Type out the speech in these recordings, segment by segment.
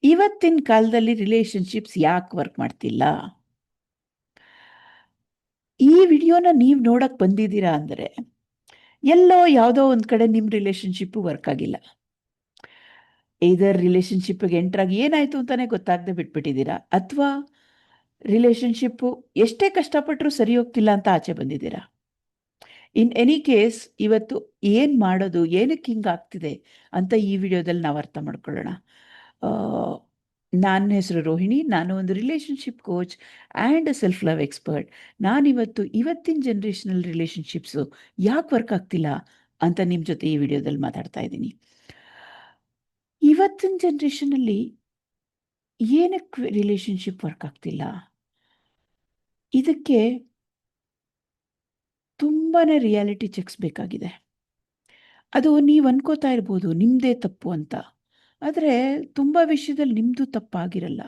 ಇವತ್ತಿನ ಕಾಲದಲ್ಲಿ ರಿಲೇಶನ್ಶಿಪ್ಸ್ ಯಾಕೆ ವರ್ಕ್ ಮಾಡ್ತಿಲ್ಲ? ಈ ವಿಡಿಯೋನ ನೀವು ನೋಡಕ್ ಬಂದಿದ್ದೀರಾ ಅಂದರೆ ಎಲ್ಲೋ ಯಾವುದೋ ಒಂದು ಕಡೆ ನಿಮ್ಮ ರಿಲೇಶನ್ಶಿಪ್ಪು ವರ್ಕ್ ಆಗಿಲ್ಲ. ಇದರ್ ರಿಲೇಶನ್ಶಿಪ್ಗೆ ಎಂಟ್ರಾಗಿ ಏನಾಯಿತು ಅಂತಾನೆ ಗೊತ್ತಾಗದೆ ಬಿಟ್ಬಿಟ್ಟಿದ್ದೀರಾ, ಅಥವಾ ರಿಲೇಶನ್ಶಿಪ್ಪು ಎಷ್ಟೇ ಕಷ್ಟಪಟ್ಟರೂ ಸರಿ ಹೋಗ್ತಿಲ್ಲ ಅಂತ ಆಚೆ ಬಂದಿದ್ದೀರಾ. ಇನ್ ಎನಿ ಕೇಸ್, ಇವತ್ತು ಏನು ಮಾಡೋದು, ಏನಕ್ಕೆ ಹಿಂಗಾಗ್ತಿದೆ ಅಂತ ಈ ವಿಡಿಯೋದಲ್ಲಿ ನಾವು ಅರ್ಥ ಮಾಡ್ಕೊಳ್ಳೋಣ. ನನ್ನ ಹೆಸರು ರೋಹಿಣಿ. ನಾನು ಒಂದು relationship coach and self love expert. ನಾನಿವತ್ತು ಇವತ್ತಿನ ಜನ್ರೇಷನಲ್ ರಿಲೇಶನ್ಶಿಪ್ಸು ಯಾಕೆ ವರ್ಕ್ ಆಗ್ತಿಲ್ಲ ಅಂತ ನಿಮ್ಮ ಜೊತೆ ಈ ವಿಡಿಯೋದಲ್ಲಿ ಮಾತಾಡ್ತಾ ಇದ್ದೀನಿ. ಇವತ್ತಿನ ಜನ್ರೇಷನಲ್ಲಿ ಏನಕ್ಕೆ ರಿಲೇಶನ್ಶಿಪ್ ವರ್ಕ್ ಆಗ್ತಿಲ್ಲ? ಇದಕ್ಕೆ ತುಂಬಾ ರಿಯಾಲಿಟಿ ಚೆಕ್ಸ್ ಬೇಕಾಗಿದೆ. ಅದು ನೀವು ಅನ್ಕೋತಾ ಇರ್ಬೋದು ನಿಮ್ಮದೇ ತಪ್ಪು ಅಂತ, ಆದರೆ ತುಂಬ ವಿಷಯದಲ್ಲಿ ನಿಮ್ಮದು ತಪ್ಪಾಗಿರಲ್ಲ.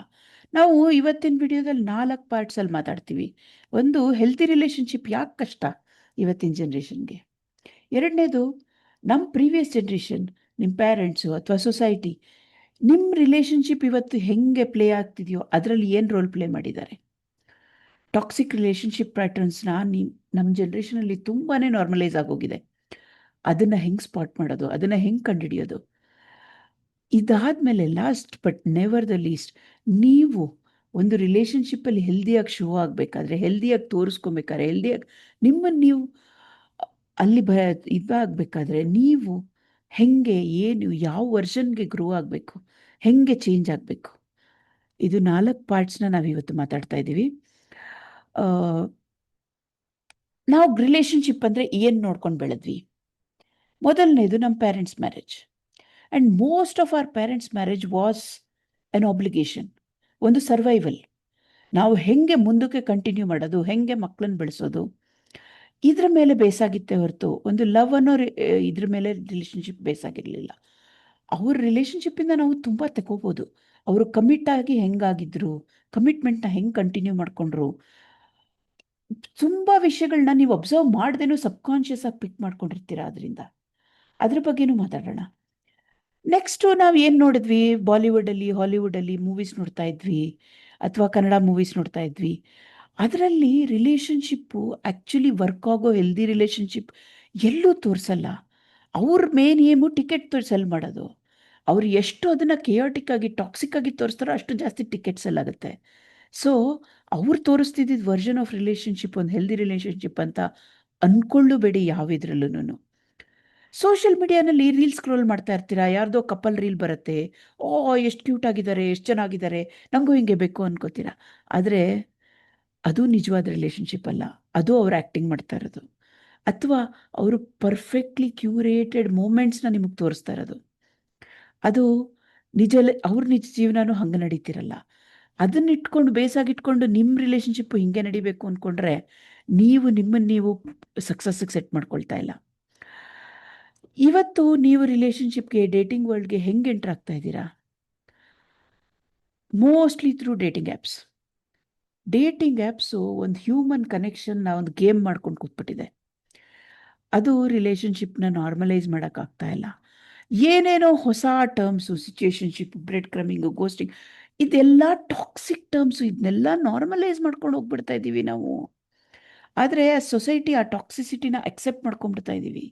ನಾವು ಇವತ್ತಿನ ವಿಡಿಯೋದಲ್ಲಿ 4 ಪಾರ್ಟ್ಸಲ್ಲಿ ಮಾತಾಡ್ತೀವಿ. ಒಂದು, ಹೆಲ್ತಿ ರಿಲೇಶನ್ಶಿಪ್ ಯಾಕೆ ಕಷ್ಟ ಇವತ್ತಿನ ಜನ್ರೇಷನ್ಗೆ. ಎರಡನೇದು, ನಮ್ಮ ಪ್ರೀವಿಯಸ್ ಜನ್ರೇಷನ್, ನಿಮ್ಮ ಪೇರೆಂಟ್ಸು ಅಥವಾ ಸೊಸೈಟಿ ನಿಮ್ಮ ರಿಲೇಶನ್ಶಿಪ್ ಇವತ್ತು ಹೆಂಗೆ ಪ್ಲೇ ಆಗ್ತಿದೆಯೋ ಅದರಲ್ಲಿ ಏನು ರೋಲ್ ಪ್ಲೇ ಮಾಡಿದ್ದಾರೆ. ಟಾಕ್ಸಿಕ್ ರಿಲೇಶನ್ಶಿಪ್ ಪ್ಯಾಟರ್ನ್ಸ್ನ ನಮ್ಮ ಜನ್ರೇಷನಲ್ಲಿ ತುಂಬಾ ನಾರ್ಮಲೈಸ್ ಆಗೋಗಿದೆ. ಅದನ್ನು ಹೆಂಗೆ ಸ್ಪಾಟ್ ಮಾಡೋದು, ಅದನ್ನು ಹೆಂಗೆ ಕಂಡುಹಿಡಿಯೋದು. ಇದಾದಮೇಲೆ last but never the least, ನೀವು ಒಂದು ರಿಲೇಶನ್ಶಿಪ್ಪಲ್ಲಿ ಹೆಲ್ದಿಯಾಗಿ ಶೋ ಆಗಬೇಕಾದ್ರೆ, ಹೆಲ್ದಿಯಾಗಿ ತೋರಿಸ್ಕೊಬೇಕಾದ್ರೆ, ಹೆಲ್ದಿಯಾಗಿ ನಿಮ್ಮನ್ನು ನೀವು ಅಲ್ಲಿ ಇದಾಗಬೇಕಾದ್ರೆ ನೀವು ಹೆಂಗೆ, ಏನು, ಯಾವ ವರ್ಷನ್ಗೆ ಗ್ರೋ ಆಗಬೇಕು, ಹೆಂಗೆ ಚೇಂಜ್ ಆಗಬೇಕು, ಇದು 4 ಪಾರ್ಟ್ಸ್ನ ನಾವಿವತ್ತು ಮಾತಾಡ್ತಾ ಇದ್ದೀವಿ. ನಾವು ರಿಲೇಶನ್ಶಿಪ್ ಅಂದರೆ ಏನು ನೋಡ್ಕೊಂಡು ಬೆಳೆದ್ವಿ? ಮೊದಲನೇದು ನಮ್ಮ parents marriage. And most of our parents marriage was an obligation, ಒಂದು ಸರ್ವೈವಲ್. ನಾವು ಹೆಂಗೆ ಮುಂದಕ್ಕೆ ಕಂಟಿನ್ಯೂ ಮಾಡೋದು, ಹೆಂಗೆ ಮಕ್ಕಳನ್ನ ಬೆಳೆಸೋದು, ಇದ್ರ ಮೇಲೆ ಬೇಸಾಗಿತ್ತೆ ಹೊರತು ಒಂದು ಲವ್ ಅನ್ನೋ ಇದ್ರ ಮೇಲೆ ರಿಲೇಶನ್ಶಿಪ್ ಬೇಸಾಗಿರಲಿಲ್ಲ. ಅವ್ರ ರಿಲೇಶನ್ಶಿಪ್ಪಿಂದ ನಾವು ತುಂಬ ತಗೋಬೋದು. ಅವರು ಕಮಿಟ್ ಆಗಿ ಹೆಂಗಾಗಿದ್ರು, ಕಮಿಟ್ಮೆಂಟ್ನ ಹೆಂಗೆ ಕಂಟಿನ್ಯೂ ಮಾಡಿಕೊಂಡ್ರು, ತುಂಬ ವಿಷಯಗಳನ್ನ ನೀವು ಅಬ್ಸರ್ವ್ ಮಾಡ್ದೇನೂ ಸಬ್ಕಾನ್ಷಿಯಸ್ ಆಗಿ ಪಿಕ್ ಮಾಡ್ಕೊಂಡಿರ್ತೀರ. ಅದರಿಂದ ಅದ್ರ ಬಗ್ಗೆನೂ ಮಾತಾಡೋಣ. ನೆಕ್ಸ್ಟು ನಾವು ಏನು ನೋಡಿದ್ವಿ, ಬಾಲಿವುಡಲ್ಲಿ, ಹಾಲಿವುಡಲ್ಲಿ ಮೂವೀಸ್ ನೋಡ್ತಾ ಇದ್ವಿ, ಅಥವಾ ಕನ್ನಡ ಮೂವೀಸ್ ನೋಡ್ತಾ ಇದ್ವಿ. ಅದರಲ್ಲಿ ರಿಲೇಶನ್ಶಿಪ್ಪು ಆ್ಯಕ್ಚುಲಿ ವರ್ಕ್ ಆಗೋ ಹೆಲ್ದಿ ರಿಲೇಶನ್ಶಿಪ್ ಎಲ್ಲೂ ತೋರಿಸಲ್ಲ. ಅವ್ರ ಮೇನ್ ಏಮು ಟಿಕೆಟ್ ಸೆಲ್ ಮಾಡೋದು. ಅವ್ರು ಎಷ್ಟು ಅದನ್ನು ಕೆಯೋಟಿಕ್ ಆಗಿ, ಟಾಕ್ಸಿಕ್ ಆಗಿ ತೋರಿಸ್ತಾರೋ ಅಷ್ಟು ಜಾಸ್ತಿ ಟಿಕೆಟ್ ಸೆಲ್ ಆಗುತ್ತೆ. ಸೊ ಅವ್ರು ತೋರಿಸ್ತಿದ್ದಿದ್ದು ವರ್ಷನ್ ಆಫ್ ರಿಲೇಶನ್ಶಿಪ್ ಒಂದು ಹೆಲ್ದಿ ರಿಲೇಶನ್ಶಿಪ್ ಅಂತ ಅಂದ್ಕೊಳ್ಳಬೇಡಿ ಯಾವ ಇದ್ರಲ್ಲೂ. ಸೋಷಿಯಲ್ ಮೀಡಿಯಾನಲ್ಲಿ ರೀಲ್ ಸ್ಕ್ರೋಲ್ ಮಾಡ್ತಾ ಇರ್ತೀರಾ, ಯಾರ್ದೋ ಕಪಲ್ ರೀಲ್ ಬರುತ್ತೆ, ಓ ಎಷ್ಟು ಕ್ಯೂಟ್ ಆಗಿದ್ದಾರೆ, ಎಷ್ಟು ಚೆನ್ನಾಗಿದ್ದಾರೆ, ನನಗೂ ಹಿಂಗೆ ಬೇಕು ಅನ್ಕೋತೀರಾ. ಆದರೆ ಅದು ನಿಜವಾದ ರಿಲೇಶನ್ಶಿಪ್ ಅಲ್ಲ, ಅದು ಅವ್ರು ಆ್ಯಕ್ಟಿಂಗ್ ಮಾಡ್ತಾ ಇರೋದು, ಅಥವಾ ಅವರು ಪರ್ಫೆಕ್ಟ್ಲಿ ಕ್ಯೂರೇಟೆಡ್ ಮೂಮೆಂಟ್ಸ್ನ ನಿಮಗೆ ತೋರಿಸ್ತಾ ಇರೋದು. ಅದು ಅವ್ರ ನಿಜ ಜೀವನನೂ ಹಂಗೆ ನಡೀತಿರಲ್ಲ. ಅದನ್ನ ಇಟ್ಕೊಂಡು ಬೇಸಾಗಿಟ್ಕೊಂಡು ನಿಮ್ಮ ರಿಲೇಶನ್ಶಿಪ್ಪು ಹಿಂಗೆ ನಡಿಬೇಕು ಅಂದ್ಕೊಂಡ್ರೆ ನೀವು ನಿಮ್ಮನ್ನು ನೀವು ಸಕ್ಸಸ್ಸಿಗೆ ಸೆಟ್ ಮಾಡ್ಕೊಳ್ತಾ ಇಲ್ಲ. ಇವತ್ತು ನೀವು ರಿಲೇಶನ್ಶಿಪ್ಗೆ, ಡೇಟಿಂಗ್ ವರ್ಲ್ಡ್ಗೆ ಹೆಂಗೆ ಎಂಟರ್ ಆಗ್ತಾ ಇದ್ದೀರಾ? Mostly through dating apps. Dating apps ಒಂದು ಹ್ಯೂಮನ್ ಕನೆಕ್ಷನ್ನ ಒಂದು ಗೇಮ್ ಮಾಡ್ಕೊಂಡು ಕೂತ್ಬಿಟ್ಟಿದೆ. ಅದು ರಿಲೇಶನ್ಶಿಪ್ನ ನಾರ್ಮಲೈಸ್ ಮಾಡೋಕ್ಕಾಗ್ತಾ ಇಲ್ಲ. ಏನೇನೋ ಹೊಸ ಟರ್ಮ್ಸು, ಸಿಚುಯೇಷನ್ಶಿಪ್, ಬ್ರೆಡ್ ಕ್ರಮಿಂಗು, ಗೋಸ್ಟಿಂಗ್, ಇದೆಲ್ಲ ಟಾಕ್ಸಿಕ್ ಟರ್ಮ್ಸು. ಇದನ್ನೆಲ್ಲ ನಾರ್ಮಲೈಸ್ ಮಾಡ್ಕೊಂಡು ಹೋಗ್ಬಿಡ್ತಾ ಇದ್ದೀವಿ ನಾವು. ಆದರೆ ಸೊಸೈಟಿ ಆ ಟಾಕ್ಸಿಸಿಟಿನ ಅಕ್ಸೆಪ್ಟ್ ಮಾಡ್ಕೊಂಡ್ಬಿಡ್ತಾ ಇದ್ದೀವಿ.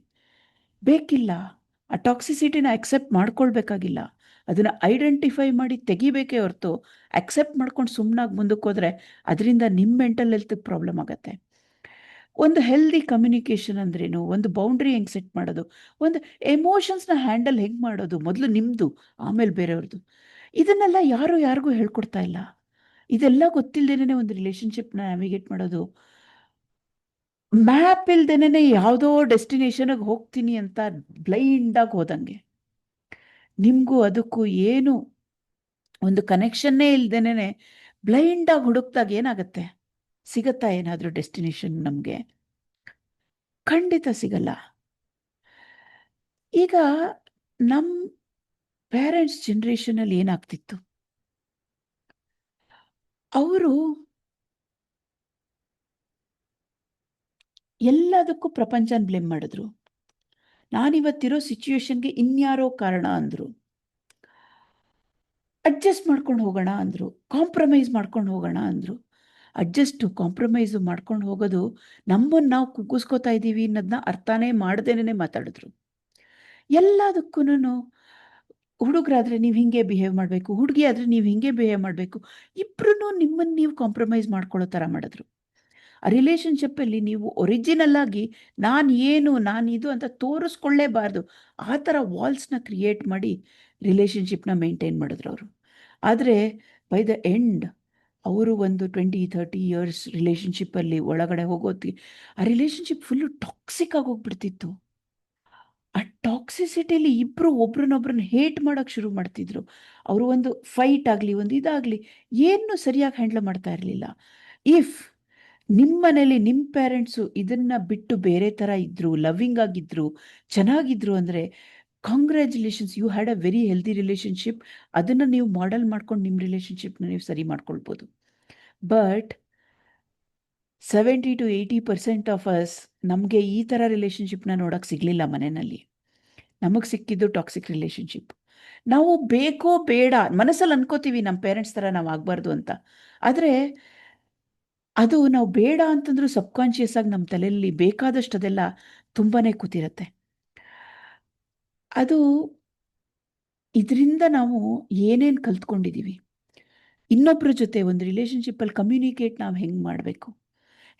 ಬೇಕಿಲ್ಲ, ಆ ಟಾಕ್ಸಿಸಿಟಿನ ಅಕ್ಸೆಪ್ಟ್ ಮಾಡ್ಕೊಳ್ಬೇಕಾಗಿಲ್ಲ. ಅದನ್ನು ಐಡೆಂಟಿಫೈ ಮಾಡಿ ತೆಗಿಬೇಕೇ ಹೊರತು ಅಕ್ಸೆಪ್ಟ್ ಮಾಡ್ಕೊಂಡು ಸುಮ್ಮನಾಗಿ ಮುಂದಕ್ಕೆ ಹೋದರೆ ಅದರಿಂದ ನಿಮ್ಮ ಮೆಂಟಲ್ ಹೆಲ್ತ್ಗೆ ಪ್ರಾಬ್ಲಮ್ ಆಗುತ್ತೆ. ಒಂದು ಹೆಲ್ದಿ ಕಮ್ಯುನಿಕೇಷನ್ ಅಂದ್ರೇನು, ಒಂದು ಬೌಂಡ್ರಿ ಹೆಂಗೆ ಸೆಟ್ ಮಾಡೋದು, ಒಂದು ಎಮೋಷನ್ಸ್ನ ಹ್ಯಾಂಡಲ್ ಹೆಂಗೆ ಮಾಡೋದು, ಮೊದಲು ನಿಮ್ಮದು ಆಮೇಲೆ ಬೇರೆಯವ್ರದ್ದು, ಇದನ್ನೆಲ್ಲ ಯಾರಿಗೂ ಹೇಳ್ಕೊಡ್ತಾ ಇಲ್ಲ. ಇದೆಲ್ಲ ಗೊತ್ತಿಲ್ಲದೇನೆ ಒಂದು ರಿಲೇಶನ್ಶಿಪ್ನ ನ್ಯಾವಿಗೇಟ್ ಮಾಡೋದು, ಮ್ಯಾಪ್ ಇಲ್ದೇನೆ ಯಾವುದೋ ಡೆಸ್ಟಿನೇಷನ್ಗೆ ಹೋಗ್ತೀನಿ ಅಂತ ಬ್ಲೈಂಡಾಗಿ ಹೋದಂಗೆ. ನಿಮಗೂ ಅದಕ್ಕೂ ಏನು ಒಂದು ಕನೆಕ್ಷನ್ನೇ ಇಲ್ದೇನೆ ಬ್ಲೈಂಡಾಗಿ ಹುಡುಕ್ದಾಗ ಏನಾಗುತ್ತೆ? ಸಿಗತ್ತಾ ಏನಾದರೂ ಡೆಸ್ಟಿನೇಷನ್ ನಮಗೆ? ಖಂಡಿತ ಸಿಗಲ್ಲ. ಈಗ ನಮ್ಮ ಪೇರೆಂಟ್ಸ್ ಜನ್ರೇಷನಲ್ಲಿ ಏನಾಗ್ತಿತ್ತು, ಅವರು ಎಲ್ಲದಕ್ಕೂ ಪ್ರಪಂಚನ ಬ್ಲೇಮ್ ಮಾಡಿದ್ರು. ನಾನಿವತ್ತಿರೋ ಸಿಚುವೇಶನ್ಗೆ ಇನ್ಯಾರೋ ಕಾರಣ ಅಂದರು. ಅಡ್ಜಸ್ಟ್ ಮಾಡ್ಕೊಂಡು ಹೋಗೋಣ ಅಂದರು, ಕಾಂಪ್ರಮೈಸ್ ಮಾಡ್ಕೊಂಡು ಹೋಗೋಣ ಅಂದರು. ಕಾಂಪ್ರಮೈಸು ಮಾಡ್ಕೊಂಡು ಹೋಗೋದು ನಮ್ಮನ್ನು ನಾವು ಕುಗ್ಗಿಸ್ಕೋತಾ ಇದ್ದೀವಿ ಅನ್ನೋದನ್ನ ಅರ್ಥನೇ ಮಾಡ್ದೇನೆ ಮಾತಾಡಿದ್ರು. ಎಲ್ಲದಕ್ಕೂ ಹುಡುಗರಾದರೆ ನೀವು ಹಿಂಗೆ ಬಿಹೇವ್ ಮಾಡಬೇಕು, ಹುಡುಗಿ ಆದರೆ ನೀವು ಹಿಂಗೆ ಬಿಹೇವ್ ಮಾಡಬೇಕು, ಇಬ್ಬರೂ ನಿಮ್ಮನ್ನು ನೀವು ಕಾಂಪ್ರಮೈಸ್ ಮಾಡ್ಕೊಳ್ಳೋ ಥರ ಮಾಡಿದ್ರು. ಆ ರಿಲೇಷನ್ಶಿಪ್ಪಲ್ಲಿ ನೀವು ಒರಿಜಿನಲ್ ಆಗಿ ನಾನಿದು ಅಂತ ತೋರಿಸ್ಕೊಳ್ಳೇಬಾರ್ದು. ಆ ಥರ ವಾಲ್ಸ್ನ ಕ್ರಿಯೇಟ್ ಮಾಡಿ ರಿಲೇಷನ್ಶಿಪ್ನ ಮೇಂಟೈನ್ ಮಾಡಿದ್ರು ಅವರು. ಆದರೆ ಬೈ ದ ಎಂಡ್ ಅವರು ಒಂದು 20-30 ಇಯರ್ಸ್ ರಿಲೇಷನ್ಶಿಪ್ಪಲ್ಲಿ ಒಳಗಡೆ ಹೋಗೋತ್ತಿಗೆ ಆ ರಿಲೇಷನ್ಶಿಪ್ ಫುಲ್ಲು ಟಾಕ್ಸಿಕ್ ಆಗಿ ಹೋಗ್ಬಿಡ್ತಿತ್ತು. ಆ ಟಾಕ್ಸಿಸಿಟಿಲಿ ಇಬ್ಬರು ಒಬ್ರನ್ನೊಬ್ರನ್ನ ಹೇಟ್ ಮಾಡೋಕ್ಕೆ ಶುರು ಮಾಡ್ತಿದ್ರು. ಅವರು ಒಂದು ಫೈಟ್ ಆಗಲಿ, ಒಂದು ಇದಾಗಲಿ ಏನೂ ಸರಿಯಾಗಿ ಹ್ಯಾಂಡಲ್ ಮಾಡ್ತಾ ಇರಲಿಲ್ಲ. ಇಫ್ ನಿಮ್ಮ ಮನೇಲಿ ನಿಮ್ಮ ಪೇರೆಂಟ್ಸು ಇದನ್ನು ಬಿಟ್ಟು ಬೇರೆ ಥರ ಇದ್ದರು, ಲವ್ವಿಂಗ್ ಆಗಿದ್ದರು, ಚೆನ್ನಾಗಿದ್ರು ಅಂದರೆ congratulations, you had a very healthy relationship. ಅದನ್ನು ನೀವು ಮಾಡೆಲ್ ಮಾಡ್ಕೊಂಡು ನಿಮ್ಮ ರಿಲೇಷನ್ಶಿಪ್ನ ನೀವು ಸರಿ ಮಾಡ್ಕೊಳ್ಬೋದು. ಬಟ್ 70-80% ಆಫ್ ಅಸ್ ನಮಗೆ ಈ ಥರ ರಿಲೇಷನ್ಶಿಪ್ನ ನೋಡೋಕ್ಕೆ ಸಿಗಲಿಲ್ಲ ಮನೆಯಲ್ಲಿ. ನಮಗೆ ಸಿಕ್ಕಿದ್ದು ಟಾಕ್ಸಿಕ್ ರಿಲೇಷನ್ಶಿಪ್. ನಾವು ಬೇಕೋ ಬೇಡ ಮನಸ್ಸಲ್ಲಿ ಅನ್ಕೋತೀವಿ ನಮ್ಮ ಪೇರೆಂಟ್ಸ್ ಥರ ನಾವು ಆಗಬಾರ್ದು ಅಂತ. ಆದರೆ ಅದು ನಾವು ಬೇಡ ಅಂತಂದ್ರೂ ಸಬ್ಕಾನ್ಷಿಯಸ್ ಆಗಿ ನಮ್ಮ ತಲೆಯಲ್ಲಿ ಬೇಕಾದಷ್ಟು ಅದೆಲ್ಲ ತುಂಬಾ ಕೂತಿರುತ್ತೆ. ಅದು ಇದರಿಂದ ನಾವು ಏನೇನು ಕಲ್ತ್ಕೊಂಡಿದ್ದೀವಿ, ಇನ್ನೊಬ್ಬರ ಜೊತೆ ಒಂದು ರಿಲೇಷನ್ಶಿಪ್ಪಲ್ಲಿ ಕಮ್ಯುನಿಕೇಟ್ ನಾವು ಹೆಂಗೆ ಮಾಡಬೇಕು,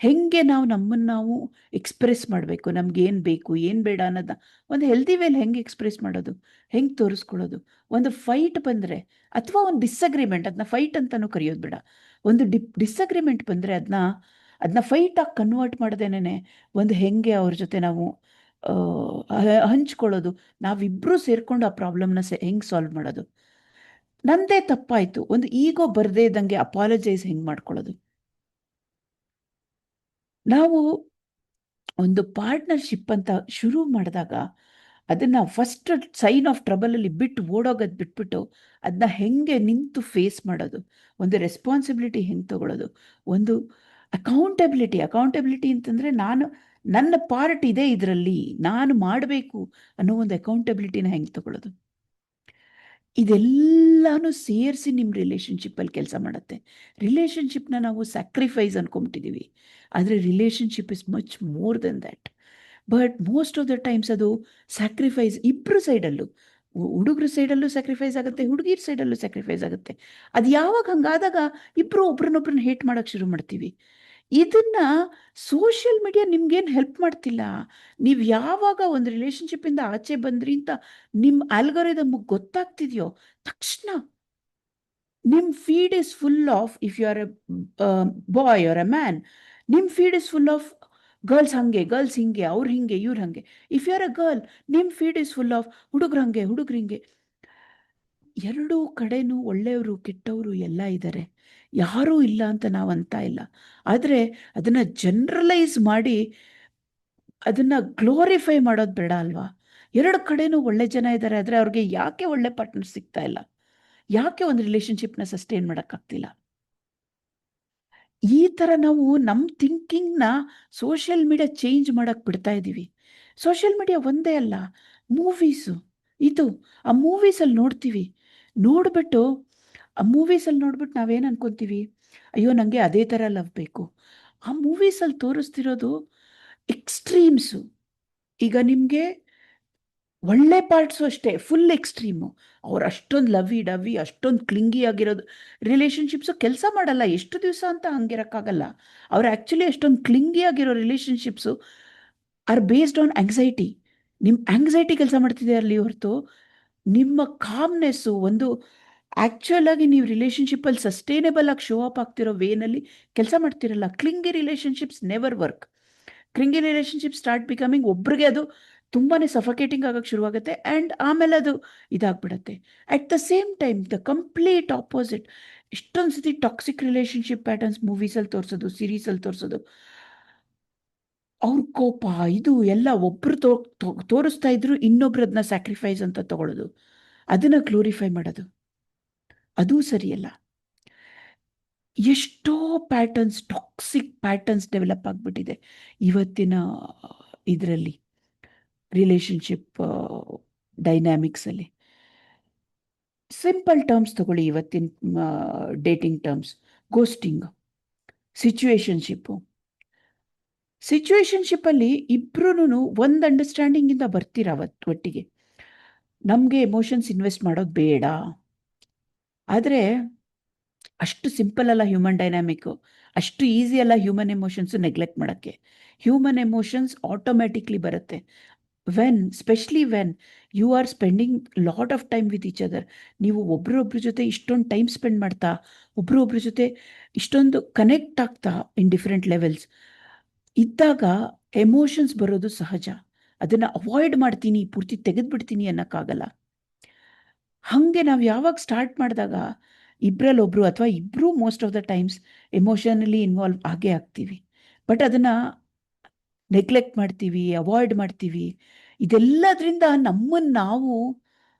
ಹೆಂಗೆ ನಾವು ನಮ್ಮನ್ನು ನಾವು ಎಕ್ಸ್ಪ್ರೆಸ್ ಮಾಡಬೇಕು, ನಮಗೇನು ಬೇಕು ಏನು ಬೇಡ ಅನ್ನೋದನ್ನ ಒಂದು ಹೆಲ್ದಿ ವೇಲಿ ಹೆಂಗೆ ಎಕ್ಸ್ಪ್ರೆಸ್ ಮಾಡೋದು, ಹೆಂಗೆ ತೋರಿಸ್ಕೊಳ್ಳೋದು. ಒಂದು ಫೈಟ್ ಬಂದರೆ ಅಥವಾ ಒಂದು ಡಿಸ್ಅಗ್ರಿಮೆಂಟ್, ಅದನ್ನ ಫೈಟ್ ಅಂತಲೂ ಕರೆಯೋದು ಬೇಡ, ಒಂದು ಡಿಸ್ಅಗ್ರಿಮೆಂಟ್ ಬಂದರೆ ಅದನ್ನ ಫೈಟಾಗಿ ಕನ್ವರ್ಟ್ ಮಾಡ್ದೇನೆ ಒಂದು ಹೆಂಗೆ ಅವ್ರ ಜೊತೆ ನಾವು ಹಂಚ್ಕೊಳ್ಳೋದು, ನಾವಿಬ್ಬರೂ ಸೇರಿಕೊಂಡು ಆ ಪ್ರಾಬ್ಲಮ್ನ ಹೆಂಗೆ ಸಾಲ್ವ್ ಮಾಡೋದು, ನಂದೇ ತಪ್ಪಾಯಿತು ಒಂದು ಈಗೋ ಬರದೇ ಇದ್ದಂಗೆ ಅಪಾಲಜೈಸ್ ಹೆಂಗೆ ಮಾಡ್ಕೊಳ್ಳೋದು. ನಾವು ಒಂದು ಪಾರ್ಟ್ನರ್ಶಿಪ್ ಅಂತ ಶುರು ಮಾಡಿದಾಗ ಅದನ್ನು ಫಸ್ಟ್ ಸೈನ್ ಆಫ್ ಟ್ರಬಲಲ್ಲಿ ಬಿಟ್ಟು ಓಡೋಗೋದು ಬಿಟ್ಬಿಟ್ಟು ಅದನ್ನ ಹೆಂಗೆ ನಿಂತು ಫೇಸ್ ಮಾಡೋದು, ಒಂದು ರೆಸ್ಪಾನ್ಸಿಬಿಲಿಟಿ ಹೆಂಗೆ ತಗೊಳ್ಳೋದು, ಒಂದು ಅಕೌಂಟಬಿಲಿಟಿ ಅಂತಂದರೆ ನನ್ನ ಪಾರ್ಟ್ ಇದೆ ಇದರಲ್ಲಿ, ನಾನು ಮಾಡಬೇಕು ಅನ್ನೋ ಒಂದು ಅಕೌಂಟಬಿಲಿಟಿನ ಹೆಂಗೆ ತಗೊಳ್ಳೋದು, ಇದೆಲ್ಲನೂ ಸೇರಿಸಿ ನಿಮ್ಮ ರಿಲೇಷನ್ಶಿಪ್ಪಲ್ಲಿ ಕೆಲಸ ಮಾಡುತ್ತೆ. ರಿಲೇಷನ್ಶಿಪ್ನ ನಾವು ಸ್ಯಾಕ್ರಿಫೈಸ್ ಅಂದ್ಕೊಂಬಿಟ್ಟಿದ್ದೀವಿ, ಆದರೆ relationship is much more than that. But most of the times ಅದು ಸ್ಯಾಕ್ರಿಫೈಸ್ ಇಬ್ಬರು ಸೈಡಲ್ಲೂ, ಹುಡುಗರ ಸೈಡಲ್ಲೂ ಸ್ಯಾಕ್ರಿಫೈಸ್ ಆಗುತ್ತೆ, ಹುಡುಗಿರ ಸೈಡಲ್ಲೂ ಸ್ಯಾಕ್ರಿಫೈಸ್ ಆಗುತ್ತೆ. ಅದು ಯಾವಾಗ ಹಂಗಾದಾಗ ಇಬ್ಬರು ಒಬ್ರನ್ನೊಬ್ರನ್ನ ಹೇಟ್ ಮಾಡೋಕ್ಕೆ ಶುರು ಮಾಡ್ತೀವಿ. ಇದನ್ನು ಸೋಷಿಯಲ್ ಮೀಡಿಯಾ ನಿಮ್ಗೇನು ಹೆಲ್ಪ್ ಮಾಡ್ತಿಲ್ಲ. ನೀವು ಯಾವಾಗ ಒಂದು ರಿಲೇಷನ್ಶಿಪ್ಪಿಂದ ಆಚೆ ಬಂದ್ರಿ ಅಂತ ನಿಮ್ಮ ಆಲ್ಗೊರಿದಮ್ ಗೊತ್ತಾಗ್ತಿದೆಯೋ ತಕ್ಷಣ ನಿಮ್ಮ feed is full of, if you are a boy or a man, ನಿಮ್ಮ feed is full of girls ಹಿಂಗೆ ಅವ್ರು ಹಿಂಗೆ ಇವ್ರು ಹಾಗೆ. If you are a girl, ನಿಮ್ಮ ಫೀಡ್ ಇಸ್ ಫುಲ್ ಆಫ್ ಹುಡುಗ್ರು ಹಿಂಗೆ. ಎರಡೂ ಕಡೆನೂ ಒಳ್ಳೆಯವರು ಕೆಟ್ಟವರು ಎಲ್ಲ ಇದ್ದಾರೆ, ಯಾರೂ ಇಲ್ಲ ಅಂತ ನಾವು ಅಂತ ಇಲ್ಲ. ಆದರೆ ಅದನ್ನು ಜನರಲೈಸ್ ಮಾಡಿ ಅದನ್ನು ಗ್ಲೋರಿಫೈ ಮಾಡೋದು ಬೇಡ ಅಲ್ವಾ. ಎರಡು ಕಡೆನೂ ಒಳ್ಳೆ ಜನ ಇದ್ದಾರೆ, ಆದರೆ ಅವ್ರಿಗೆ ಯಾಕೆ ಒಳ್ಳೆ ಪಾರ್ಟ್ನರ್ ಸಿಗ್ತಾ ಇಲ್ಲ, ಯಾಕೆ ಒಂದು ರಿಲೇಷನ್ಶಿಪ್ನ ಸಸ್ಟೈನ್ ಮಾಡೋಕ್ಕಾಗ್ತಿಲ್ಲ. ಈ ಥರ ನಾವು ನಮ್ಮ ಥಿಂಕಿಂಗ್ನ ಸೋಷಿಯಲ್ ಮೀಡಿಯಾ ಚೇಂಜ್ ಮಾಡೋಕ್ಕೆ ಬಿಡ್ತಾ ಇದ್ದೀವಿ. ಸೋಷಿಯಲ್ ಮೀಡಿಯಾ ಒಂದೇ ಅಲ್ಲ, ಮೂವೀಸು ಆ ಮೂವೀಸಲ್ಲಿ ನೋಡಿಬಿಟ್ಟು ನಾವೇನು ಅನ್ಕೊತೀವಿ, ಅಯ್ಯೋ ನನಗೆ ಅದೇ ಥರ ಲವ್ ಬೇಕು. ಆ ಮೂವೀಸಲ್ಲಿ ತೋರಿಸ್ತಿರೋದು ಎಕ್ಸ್ಟ್ರೀಮ್ಸು. ಈಗ ನಿಮಗೆ ಒಳ್ಳೆ ಪಾರ್ಟ್ಸು ಅಷ್ಟೇ ಫುಲ್ ಎಕ್ಸ್ಟ್ರೀಮು. ಅವ್ರು ಅಷ್ಟೊಂದು ಲವ್ವಿ ಅಷ್ಟೊಂದು ಕ್ಲಿಂಗಿ ಆಗಿರೋದು ರಿಲೇಷನ್ಶಿಪ್ಸು ಕೆಲಸ ಮಾಡಲ್ಲ, ಎಷ್ಟು ದಿವಸ ಅಂತ ಹಂಗಿರೋಕ್ಕಾಗಲ್ಲ. ಅವ್ರು ಆ್ಯಕ್ಚುಲಿ ಅಷ್ಟೊಂದು ಕ್ಲಿಂಗಿ ಆಗಿರೋ ರಿಲೇಷನ್ಶಿಪ್ಸು ಆರ್ ಬೇಸ್ಡ್ ಆನ್ ಆಂಗ್ಸೈಟಿ. ನಿಮ್ಮ ಆಂಗ್ಸೈಟಿ ಕೆಲಸ ಮಾಡ್ತಿದೆ ಅಲ್ಲಿ ಹೊರತು ನಿಮ್ಮ ಕಾಮ್ನೆಸ್ಸು ಒಂದು ಆ್ಯಕ್ಚುಯಲ್ ಆಗಿ ನೀವು ರಿಲೇಷನ್ಶಿಪ್ಪಲ್ಲಿ ಸಸ್ಟೈನೇಬಲ್ ಆಗಿ ಶೋ ಅಪ್ ಆಗ್ತಿರೋ ವೇನಲ್ಲಿ ಕೆಲಸ ಮಾಡ್ತಿರಲ್ಲ. Clingy relationships never work. Clingy relationship start becoming ಒಬ್ರಿಗೆ ಅದು ತುಂಬಾ ಸಫಕೇಟಿಂಗ್ ಆಗೋಕ್ಕೆ ಶುರುವಾಗುತ್ತೆ ಆ್ಯಂಡ್ ಆಮೇಲೆ ಅದು ಇದಾಗ್ಬಿಡುತ್ತೆ. At the same time the complete opposite, ಎಷ್ಟೊಂದು ಸತಿ ಟಾಕ್ಸಿಕ್ ರಿಲೇಷನ್ಶಿಪ್ ಪ್ಯಾಟರ್ನ್ಸ್ ಮೂವೀಸಲ್ಲಿ ತೋರಿಸೋದು, ಸೀರೀಸಲ್ಲಿ ತೋರಿಸೋದು, ಅವ್ರ ಕೋಪ ಇದು ಎಲ್ಲ ಒಬ್ಬರು ತೋರಿಸ್ತಾ ಇದ್ರು, ಇನ್ನೊಬ್ರು ಅದನ್ನ ಸ್ಯಾಕ್ರಿಫೈಸ್ ಅಂತ ತಗೊಳ್ಳೋದು, ಅದನ್ನು ಗ್ಲೋರಿಫೈ ಮಾಡೋದು, ಅದೂ ಸರಿಯಲ್ಲ. ಎಷ್ಟೋ ಟಾಕ್ಸಿಕ್ ಪ್ಯಾಟರ್ನ್ಸ್ ಡೆವಲಪ್ ಆಗಿಬಿಟ್ಟಿದೆ ಇವತ್ತಿನ ಇದರಲ್ಲಿ ರಿಲೇಷನ್ಶಿಪ್ ಡೈನಾಮಿಕ್ಸಲ್ಲಿ. ಸಿಂಪಲ್ ಟರ್ಮ್ಸ್ ತಗೊಳ್ಳಿ, ಇವತ್ತಿನ ಡೇಟಿಂಗ್ ಟರ್ಮ್ಸ್: ಗೋಸ್ಟಿಂಗ್, ಸಿಚುವೇಶನ್ಶಿಪ್ಪು. ಸಿಚುವೇಶನ್ಶಿಪ್ಪಲ್ಲಿ ಇಬ್ರು ಒಂದು ಅಂಡರ್ಸ್ಟ್ಯಾಂಡಿಂಗಿಂದ ಬರ್ತೀರ ಒಟ್ಟಿಗೆ, ನಮಗೆ ಎಮೋಷನ್ಸ್ ಇನ್ವೆಸ್ಟ್ ಮಾಡೋದು ಬೇಡ. ಆದರೆ ಅಷ್ಟು ಸಿಂಪಲ್ ಅಲ್ಲ ಹ್ಯೂಮನ್ ಡೈನಾಮಿಕ್ಕು, ಅಷ್ಟು ಈಸಿ ಅಲ್ಲ ಹ್ಯೂಮನ್ ಎಮೋಷನ್ಸು ನೆಗ್ಲೆಕ್ಟ್ ಮಾಡೋಕ್ಕೆ. ಹ್ಯೂಮನ್ ಎಮೋಷನ್ಸ್ ಆಟೋಮ್ಯಾಟಿಕ್ಲಿ ಬರುತ್ತೆ specially when you are spending lot of time with each other. ನೀವು ಒಬ್ರೊಬ್ರ ಜೊತೆ ಇಷ್ಟೊಂದು ಟೈಮ್ ಸ್ಪೆಂಡ್ ಮಾಡ್ತಾ, ಒಬ್ರೊಬ್ರ ಜೊತೆ ಇಷ್ಟೊಂದು ಕನೆಕ್ಟ್ ಆಗ್ತಾ ಇನ್ ಡಿಫ್ರೆಂಟ್ ಲೆವೆಲ್ಸ್ ಇದ್ದಾಗ ಎಮೋಷನ್ಸ್ ಬರೋದು ಸಹಜ. ಅದನ್ನು ಅವಾಯ್ಡ್ ಮಾಡ್ತೀನಿ, ಪೂರ್ತಿ ತೆಗೆದುಬಿಡ್ತೀನಿ ಅನ್ನೋಕ್ಕಾಗಲ್ಲ. ಹಾಗೆ ನಾವು ಯಾವಾಗ ಸ್ಟಾರ್ಟ್ ಮಾಡಿದಾಗ ಇಬ್ಬರಲ್ಲೊಬ್ರು ಅಥವಾ ಇಬ್ಬರು most of the times emotionally involve ಆಗೇ ಆಗ್ತೀವಿ. ಬಟ್ ಅದನ್ನು ನೆಗ್ಲೆಕ್ಟ್ ಮಾಡ್ತೀವಿ, ಅವಾಯ್ಡ್ ಮಾಡ್ತೀವಿ. ಇದೆಲ್ಲದರಿಂದ ನಮ್ಮನ್ನು ನಾವು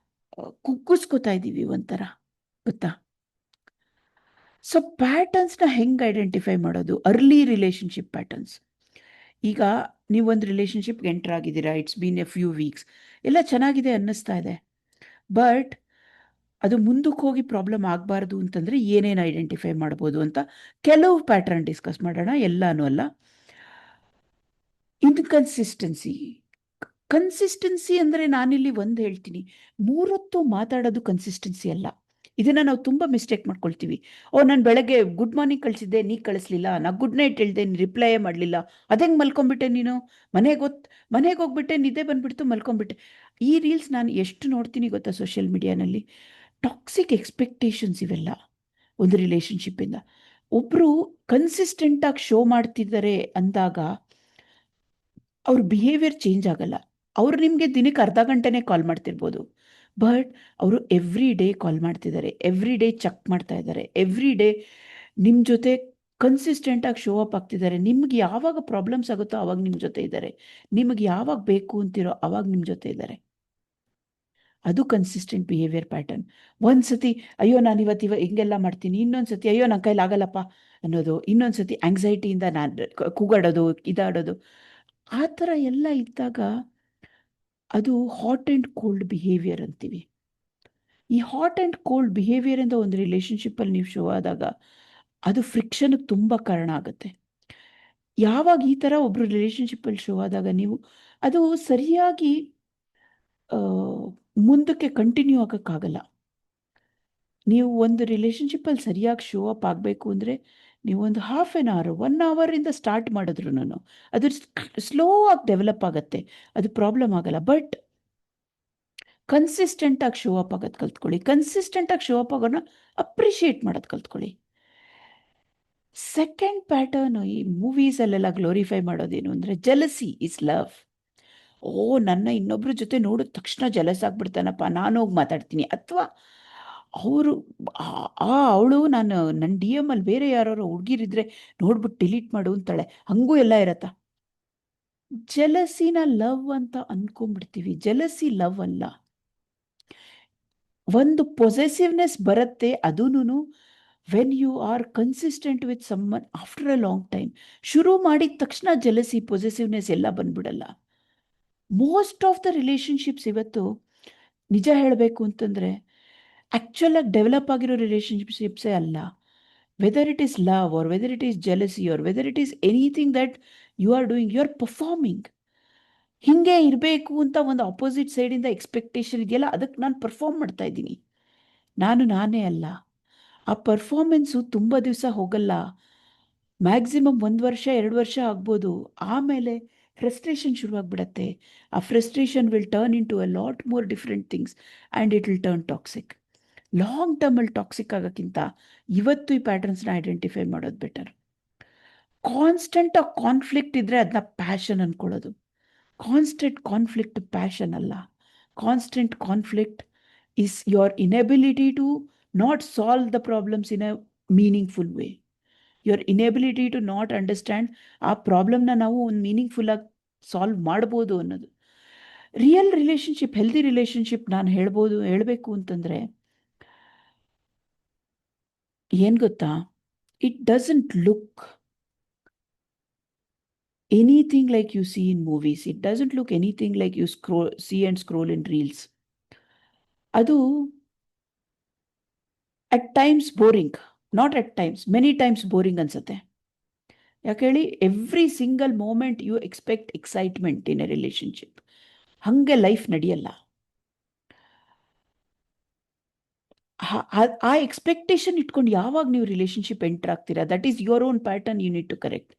ಕುಗ್ಗಿಸ್ಕೋತಾ ಇದ್ದೀವಿ ಒಂಥರ, ಗೊತ್ತಾ? ಸೊ ಪ್ಯಾಟರ್ನ್ಸ್ನ ಹೆಂಗೆ ಐಡೆಂಟಿಫೈ ಮಾಡೋದು? Early relationship patterns. ಈಗ ನೀವೊಂದು ರಿಲೇಷನ್ಶಿಪ್ಗೆ ಎಂಟರ್ ಆಗಿದ್ದೀರಾ, it's been a few weeks, ಎಲ್ಲ ಚೆನ್ನಾಗಿದೆ ಅನ್ನಿಸ್ತಾ ಇದೆ. ಬಟ್ ಅದು ಮುಂದಕ್ಕೆ ಹೋಗಿ ಪ್ರಾಬ್ಲಮ್ ಆಗಬಾರ್ದು ಅಂತಂದರೆ ಏನೇನು ಐಡೆಂಟಿಫೈ ಮಾಡ್ಬೋದು ಅಂತ ಕೆಲವು ಪ್ಯಾಟರ್ನ್ ಡಿಸ್ಕಸ್ ಮಾಡೋಣ, ಎಲ್ಲನೂ ಅಲ್ಲ. ಇನ್ಕನ್ಸಿಸ್ಟೆನ್ಸಿ. ಕನ್ಸಿಸ್ಟೆನ್ಸಿ ಅಂದರೆ ನಾನಿಲ್ಲಿ ಒಂದು ಹೇಳ್ತೀನಿ, ಮೂರೊತ್ತು ಮಾತಾಡೋದು ಕನ್ಸಿಸ್ಟೆನ್ಸಿ ಅಲ್ಲ. ಇದನ್ನು ನಾವು ತುಂಬ ಮಿಸ್ಟೇಕ್ ಮಾಡ್ಕೊಳ್ತೀವಿ. ನಾನು ಬೆಳಗ್ಗೆ ಗುಡ್ ಮಾರ್ನಿಂಗ್ ಕಳಿಸಿದ್ದೆ, ನೀ ಕಳಿಸ್ಲಿಲ್ಲ. ನಾ ಗುಡ್ ನೈಟ್ ಹೇಳಿದೆ, ನೀನು ರಿಪ್ಲೈಯೇ ಮಾಡಲಿಲ್ಲ. ಅದಂಗೆ ಮಲ್ಕೊಂಡ್ಬಿಟ್ಟೆ ನೀನು, ಮನೆಗೆ ಹೋಗ್ಬಿಟ್ಟೆ, ನಿದ್ದೆ ಬಂದುಬಿಡ್ತು, ಮಲ್ಕೊಂಡ್ಬಿಟ್ಟೆ. ಈ ರೀಲ್ಸ್ ನಾನು ಎಷ್ಟು ನೋಡ್ತೀನಿ ಗೊತ್ತಾ ಸೋಷಿಯಲ್ ಮೀಡಿಯಾನಲ್ಲಿ. ಟಾಕ್ಸಿಕ್ ಎಕ್ಸ್ಪೆಕ್ಟೇಷನ್ಸ್ ಇವೆಲ್ಲ ಒಂದು ರಿಲೇಷನ್ಶಿಪ್ಪಿಂದ. ಒಬ್ಬರು ಕನ್ಸಿಸ್ಟೆಂಟಾಗಿ ಶೋ ಮಾಡ್ತಿದ್ದಾರೆ ಅಂದಾಗ ಅವ್ರ ಬಿಹೇವಿಯರ್ ಚೇಂಜ್ ಆಗಲ್ಲ. ಅವರು ನಿಮಗೆ ದಿನಕ್ಕೆ ಅರ್ಧ ಗಂಟೆನೇ ಕಾಲ್ ಮಾಡ್ತಿರ್ಬೋದು, ಬಟ್ ಅವರು ಎವ್ರಿ ಡೇ ಕಾಲ್ ಮಾಡ್ತಿದ್ದಾರೆ, ಎವ್ರಿ ಡೇ ಚೆಕ್ ಮಾಡ್ತಾ ಇದ್ದಾರೆ, ಎವ್ರಿ ಡೇ ನಿಮ್ಮ ಜೊತೆ ಕನ್ಸಿಸ್ಟೆಂಟಾಗಿ ಶೋ ಅಪ್ ಆಗ್ತಿದ್ದಾರೆ. ನಿಮ್ಗೆ ಯಾವಾಗ ಪ್ರಾಬ್ಲಮ್ಸ್ ಆಗುತ್ತೋ ಆವಾಗ ನಿಮ್ಮ ಜೊತೆ ಇದ್ದಾರೆ, ನಿಮಗೆ ಯಾವಾಗ ಬೇಕು ಅಂತಿರೋ ಆವಾಗ ನಿಮ್ಮ ಜೊತೆ ಇದ್ದಾರೆ. ಅದು ಕನ್ಸಿಸ್ಟೆಂಟ್ ಬಿಹೇವಿಯರ್ ಪ್ಯಾಟರ್ನ್. ಒಂದು ಸತಿ ಅಯ್ಯೋ ನಾನು ಇವತ್ತು ಹಿಂಗೆಲ್ಲ ಮಾಡ್ತೀನಿ, ಇನ್ನೊಂದು ಸತಿ ಅಯ್ಯೋ ನನ್ನ ಕೈಲಿ ಆಗಲ್ಲಪ್ಪ ಅನ್ನೋದು, ಇನ್ನೊಂದು ಸತಿ ಆಂಗ್ಸೈಟಿಯಿಂದ ನಾನು ಕೂಗಾಡೋದು, ಇದಾಡೋದು, ಆ ಥರ ಎಲ್ಲ ಇದ್ದಾಗ ಅದು ಹಾಟ್ ಆ್ಯಂಡ್ ಕೋಲ್ಡ್ ಬಿಹೇವಿಯರ್ ಅಂತೀವಿ. ಈ ಹಾಟ್ ಆ್ಯಂಡ್ ಕೋಲ್ಡ್ ಬಿಹೇವಿಯರಿಂದ ಒಂದು ರಿಲೇಷನ್ಶಿಪ್ಪಲ್ಲಿ ನೀವು ಶೋ ಆದಾಗ ಅದು ಫ್ರಿಕ್ಷನ್ಗೆ ತುಂಬ ಕಾರಣ ಆಗುತ್ತೆ. ಯಾವಾಗ ಈ ಥರ ಒಬ್ಬರು ರಿಲೇಷನ್ಶಿಪ್ಪಲ್ಲಿ ಶೋ ಆದಾಗ ನೀವು ಅದು ಸರಿಯಾಗಿ ಮುಂದಕ್ಕೆ ಕಂಟಿನ್ಯೂ ಆಗೋಕ್ಕಾಗಲ್ಲ. ನೀವು ಒಂದು ರಿಲೇಷನ್ಶಿಪ್ಪಲ್ಲಿ ಸರಿಯಾಗಿ ಶೋ ಅಪ್ ಆಗಬೇಕು ಅಂದರೆ ನೀವು ಒಂದು ಹಾಫ್ ಆನ್ ಅವರ್, 1 ಅವರಿಂದ ಸ್ಟಾರ್ಟ್ ಮಾಡಿದ್ರು ಅದು ಸ್ಲೋ ಆಗಿ ಡೆವಲಪ್ ಆಗುತ್ತೆ, ಅದು ಪ್ರಾಬ್ಲಮ್ ಆಗಲ್ಲ. ಬಟ್ ಕನ್ಸಿಸ್ಟೆಂಟಾಗಿ ಶೋ ಅಪ್ ಆಗೋದು ಕಲ್ತ್ಕೊಳ್ಳಿ. ಕನ್ಸಿಸ್ಟೆಂಟಾಗಿ ಶೋ ಅಪ್ ಆಗೋಣ ಅಪ್ರಿಷಿಯೇಟ್ ಮಾಡೋದು ಕಲ್ತ್ಕೊಳ್ಳಿ. ಸೆಕೆಂಡ್ ಪ್ಯಾಟರ್ನು ಈ ಮೂವೀಸಲ್ಲೆಲ್ಲ ಗ್ಲೋರಿಫೈ ಮಾಡೋದೇನು ಅಂದರೆ ಜೆಲಸಿ ಇಸ್ ಲವ್. ನನ್ನ ಇನ್ನೊಬ್ಬರ ಜೊತೆ ನೋಡಿದ ತಕ್ಷಣ ಜಲಸ್ ಆಗ್ಬಿಡ್ತಾನಪ್ಪ, ನಾನು ಹೋಗಿ ಮಾತಾಡ್ತೀನಿ. ಅಥವಾ ಅವರು ಅವಳು ನನ್ನ ಡಿ ಎಮ್ಮಲ್ಲಿ ಬೇರೆ ಯಾರು ಹುಡುಗಿರಿದ್ರೆ ನೋಡ್ಬಿಟ್ಟು ಡಿಲೀಟ್ ಮಾಡು ಅಂತಾಳೆ, ಹಂಗೂ ಎಲ್ಲ ಇರತ್ತಾ? ಜಲಸಿನ ಲವ್ ಅಂತ ಅನ್ಕೊಂಡ್ಬಿಡ್ತೀವಿ. ಜಲಸಿ ಲವ್ ಅಲ್ಲ. ಒಂದು ಪೊಸೆಸಿವ್ನೆಸ್ ಬರುತ್ತೆ, ಅದೂನು when you are consistent with someone after a long time. ಶುರು ಮಾಡಿದ ತಕ್ಷಣ ಜಲಸಿ, ಪೊಸೆಸಿವ್ನೆಸ್ ಎಲ್ಲ ಬಂದ್ಬಿಡಲ್ಲ. ಮೋಸ್ಟ್ ಆಫ್ ದ ರಿಲೇಷನ್ಶಿಪ್ಸ್ ಇವತ್ತು ನಿಜ ಹೇಳಬೇಕು ಅಂತಂದರೆ ಆ್ಯಕ್ಚುಲಾಗಿ ಡೆವಲಪ್ ಆಗಿರೋ ರಿಲೇಷನ್ಶಿಪ್ಸೇ ಅಲ್ಲ. Whether it is love or whether it is jealousy or whether it is anything that you are doing, you are performing. ಹೀಗೆ ಇರಬೇಕು ಅಂತ ಒಂದು ಆಪೋಸಿಟ್ ಸೈಡಿಂದ ಎಕ್ಸ್ಪೆಕ್ಟೇಷನ್ ಇದೆಯಲ್ಲ, ಅದಕ್ಕೆ ನಾನು ಪರ್ಫಾರ್ಮ್ ಮಾಡ್ತಾ ಇದ್ದೀನಿ. ನಾನೇ ಅಲ್ಲ. ಆ ಪರ್ಫಾರ್ಮೆನ್ಸು ತುಂಬ ದಿವಸ ಹೋಗಲ್ಲ. ಮ್ಯಾಕ್ಸಿಮಮ್ 1 ವರ್ಷ 2 ವರ್ಷ ಆಗ್ಬೋದು. ಆಮೇಲೆ ಫ್ರಸ್ಟ್ರೇಷನ್ ಶುರುವಾಗ್ಬಿಡತ್ತೆ. ಆ frustration will turn into a lot more different things and it will turn toxic. Long ಟರ್ಮಲ್ಲಿ ಟಾಕ್ಸಿಕ್ ಆಗೋಕ್ಕಿಂತ ಇವತ್ತು ಈ ಪ್ಯಾಟರ್ನ್ಸ್ನ ಐಡೆಂಟಿಫೈ ಮಾಡೋದು ಬೆಟರ್. ಕಾನ್ಸ್ಟೆಂಟಾಗಿ ಕಾನ್ಫ್ಲಿಕ್ಟ್ ಇದ್ದರೆ ಅದನ್ನ ಪ್ಯಾಷನ್ ಅಂದ್ಕೊಳ್ಳೋದು. ಕಾನ್ಸ್ಟೆಂಟ್ ಕಾನ್ಫ್ಲಿಕ್ಟ್ ಪ್ಯಾಷನ್ ಅಲ್ಲ. Constant conflict is your inability to not solve the problems in a meaningful way. Your inability to not understand ಆ ಪ್ರಾಬ್ಲಮ್ನ ನಾವು ಒಂದು ಮೀನಿಂಗ್ಫುಲ್ಲಾಗಿ ಸಾಲ್ವ್ ಮಾಡ್ಬೋದು ಅನ್ನೋದು. ರಿಯಲ್ ರಿಲೇಷನ್ಶಿಪ್, ಹೆಲ್ದಿ ರಿಲೇಷನ್ಶಿಪ್ ನಾನು ಹೇಳಬೇಕು ಅಂತಂದರೆ ಏನು ಗೊತ್ತಾ, it doesn't look anything like you see in movies. It doesn't look anything like you see and scroll in reels. ಅದು at times boring, not at times, many times boring ಅನ್ಸುತ್ತೆ. ಯಾಕೆ ಹೇಳಿ, every single moment you expect excitement in a relationship. ಹಂಗೆ life ನಡೆಯಲ್ಲ. ಆ expectation ಇಟ್ಕೊಂಡು ಯಾವಾಗ ನೀವು ರಿಲೇಶನ್ಶಿಪ್ ಎಂಟರ್ ಆಗ್ತೀರಾ, that is your own pattern, you need to correct.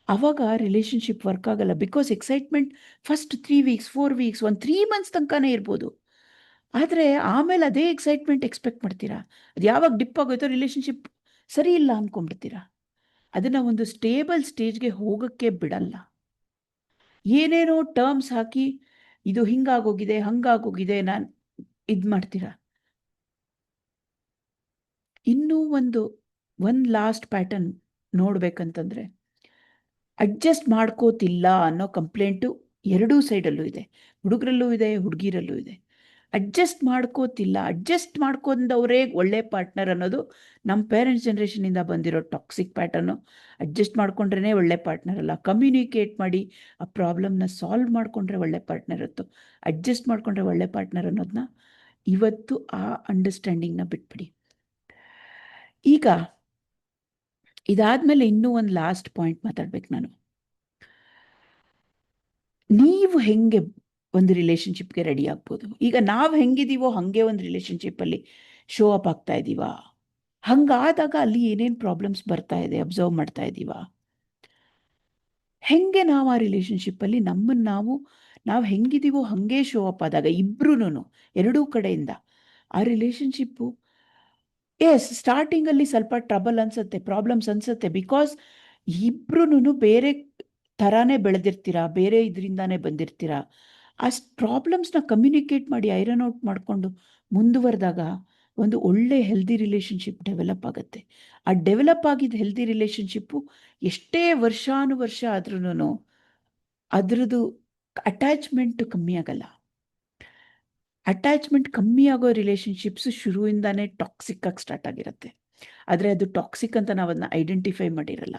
ಆವಾಗ ರಿಲೇಶನ್ಶಿಪ್ ವರ್ಕ್ ಆಗಲ್ಲ. Because excitement first 3 weeks 4 weeks 3 months ತನಕನೇ ಇರ್ಬೋದು. ಆದರೆ ಆಮೇಲೆ ಅದೇ ಎಕ್ಸೈಟ್ಮೆಂಟ್ ಎಕ್ಸ್ಪೆಕ್ಟ್ ಮಾಡ್ತೀರಾ. ಅದು ಯಾವಾಗ ಡಿಪ್ ಆಗೋಯ್ತೋ ರಿಲೇಶನ್ಶಿಪ್ ಸರಿ ಇಲ್ಲ ಅಂದ್ಕೊಂಡ್ಬಿಡ್ತೀರಾ. ಅದನ್ನು ಒಂದು ಸ್ಟೇಬಲ್ ಸ್ಟೇಜ್ಗೆ ಹೋಗೋಕ್ಕೆ ಬಿಡಲ್ಲ. ಏನೇನೋ ಟರ್ಮ್ಸ್ ಹಾಕಿ ಇದು ಹಿಂಗಾಗೋಗಿದೆ ಹಂಗಾಗೋಗಿದೆ ನಾನು ಇದು ಮಾಡ್ತೀರಾ. ಇನ್ನೂ ಒಂದು ಲಾಸ್ಟ್ ಪ್ಯಾಟರ್ನ್ ನೋಡ್ಬೇಕಂತಂದ್ರೆ, ಅಡ್ಜಸ್ಟ್ ಮಾಡ್ಕೋತಿಲ್ಲ ಅನ್ನೋ ಕಂಪ್ಲೇಂಟು ಎರಡೂ ಸೈಡಲ್ಲೂ ಇದೆ. ಹುಡುಗರಲ್ಲೂ ಇದೆ, ಹುಡುಗಿರಲ್ಲೂ ಇದೆ. ಅಡ್ಜಸ್ಟ್ ಮಾಡ್ಕೋತಿಲ್ಲ, ಅಡ್ಜಸ್ಟ್ ಮಾಡ್ಕೊಂಡವರೇ ಒಳ್ಳೆ ಪಾರ್ಟ್ನರ್ ಅನ್ನೋದು ನಮ್ಮ ಪೇರೆಂಟ್ಸ್ ಜನ್ರೇಷನಿಂದ ಬಂದಿರೋ ಟಾಕ್ಸಿಕ್ ಪ್ಯಾಟರ್ನು. ಅಡ್ಜಸ್ಟ್ ಮಾಡ್ಕೊಂಡ್ರೇ ಒಳ್ಳೆ ಪಾರ್ಟ್ನರ್ ಅಲ್ಲ, ಕಮ್ಯುನಿಕೇಟ್ ಮಾಡಿ ಆ ಪ್ರಾಬ್ಲಮ್ನ ಸಾಲ್ವ್ ಮಾಡಿಕೊಂಡ್ರೆ ಒಳ್ಳೆ ಪಾರ್ಟ್ನರ್ ಇತ್ತು. ಅಡ್ಜಸ್ಟ್ ಮಾಡಿಕೊಂಡ್ರೆ ಒಳ್ಳೆ ಪಾರ್ಟ್ನರ್ ಅನ್ನೋದನ್ನ ಇವತ್ತು ಆ ಅಂಡರ್ಸ್ಟ್ಯಾಂಡಿಂಗ್ನ ಬಿಟ್ಬಿಡಿ. ಈಗ ಇದಾದ್ಮೇಲೆ ಇನ್ನೂ ಒಂದು ಲಾಸ್ಟ್ ಪಾಯಿಂಟ್ ಮಾತಾಡ್ಬೇಕು ನಾನು. ನೀವು ಹೆಂಗೆ ಒಂದು ರಿಲೇಶನ್ಶಿಪ್ಗೆ ರೆಡಿ ಆಗ್ಬೋದು? ಈಗ ನಾವು ಹೆಂಗಿದೀವೋ ಹಾಗೆ ಒಂದು ರಿಲೇಶನ್ಶಿಪ್ಪಲ್ಲಿ ಶೋ ಅಪ್ ಆಗ್ತಾ ಇದ್ದೀವಾ? ಹಂಗಾದಾಗ ಅಲ್ಲಿ ಏನೇನು ಪ್ರಾಬ್ಲಮ್ಸ್ ಬರ್ತಾ ಇದೆ ಅಬ್ಸರ್ವ್ ಮಾಡ್ತಾ ಇದ್ದೀವಾ? ಹೆಂಗೆ ನಾವು ಆ ರಿಲೇಶನ್ಶಿಪ್ಪಲ್ಲಿ ನಮ್ಮನ್ನು ನಾವು ಹೆಂಗಿದೀವೋ ಹಾಗೆ ಶೋ ಅಪ್ ಆದಾಗ ಇಬ್ರೂ ಎರಡೂ ಕಡೆಯಿಂದ ಆ ರಿಲೇಶನ್ಶಿಪ್ಪು ಸ್ಟಾರ್ಟಿಂಗಲ್ಲಿ ಸ್ವಲ್ಪ ಟ್ರಬಲ್ ಅನ್ಸುತ್ತೆ, ಪ್ರಾಬ್ಲಮ್ಸ್ ಅನ್ಸುತ್ತೆ. ಬಿಕಾಸ್ ಇಬ್ರೂ ಬೇರೆ ಥರಾನೇ ಬೆಳೆದಿರ್ತೀರಾ, ಬೇರೆ ಇದರಿಂದಾನೇ ಬಂದಿರ್ತೀರಾ. ಆ ಪ್ರಾಬ್ಲಮ್ಸ್ನ ಕಮ್ಯುನಿಕೇಟ್ ಮಾಡಿ ಐರನ್ ಔಟ್ ಮಾಡಿಕೊಂಡು ಮುಂದುವರೆದಾಗ ಒಂದು ಒಳ್ಳೆ ಹೆಲ್ದಿ ರಿಲೇಶನ್ಶಿಪ್ ಡೆವಲಪ್ ಆಗುತ್ತೆ. ಆ ಡೆವಲಪ್ ಆಗಿದ್ದ ಹೆಲ್ದಿ ರಿಲೇಶನ್ಶಿಪ್ಪು ಎಷ್ಟೇ ವರ್ಷಾನುವರ್ಷ ಆದ್ರೂ ಅದರದ್ದು ಅಟ್ಯಾಚ್ಮೆಂಟ್ ಕಮ್ಮಿ ಆಗಲ್ಲ. ಅಟ್ಯಾಚ್ಮೆಂಟ್ ಕಮ್ಮಿ ಆಗೋ ರಿಲೇಶನ್ಶಿಪ್ಸ್ ಶುರುವಿಂದಾನೇ ಟಾಕ್ಸಿಕ್ ಆಗಿ ಸ್ಟಾರ್ಟ್ ಆಗಿರುತ್ತೆ. ಆದರೆ ಅದು ಟಾಕ್ಸಿಕ್ ಅಂತ ನಾವು ಅದನ್ನ ಐಡೆಂಟಿಫೈ ಮಾಡಿರಲ್ಲ.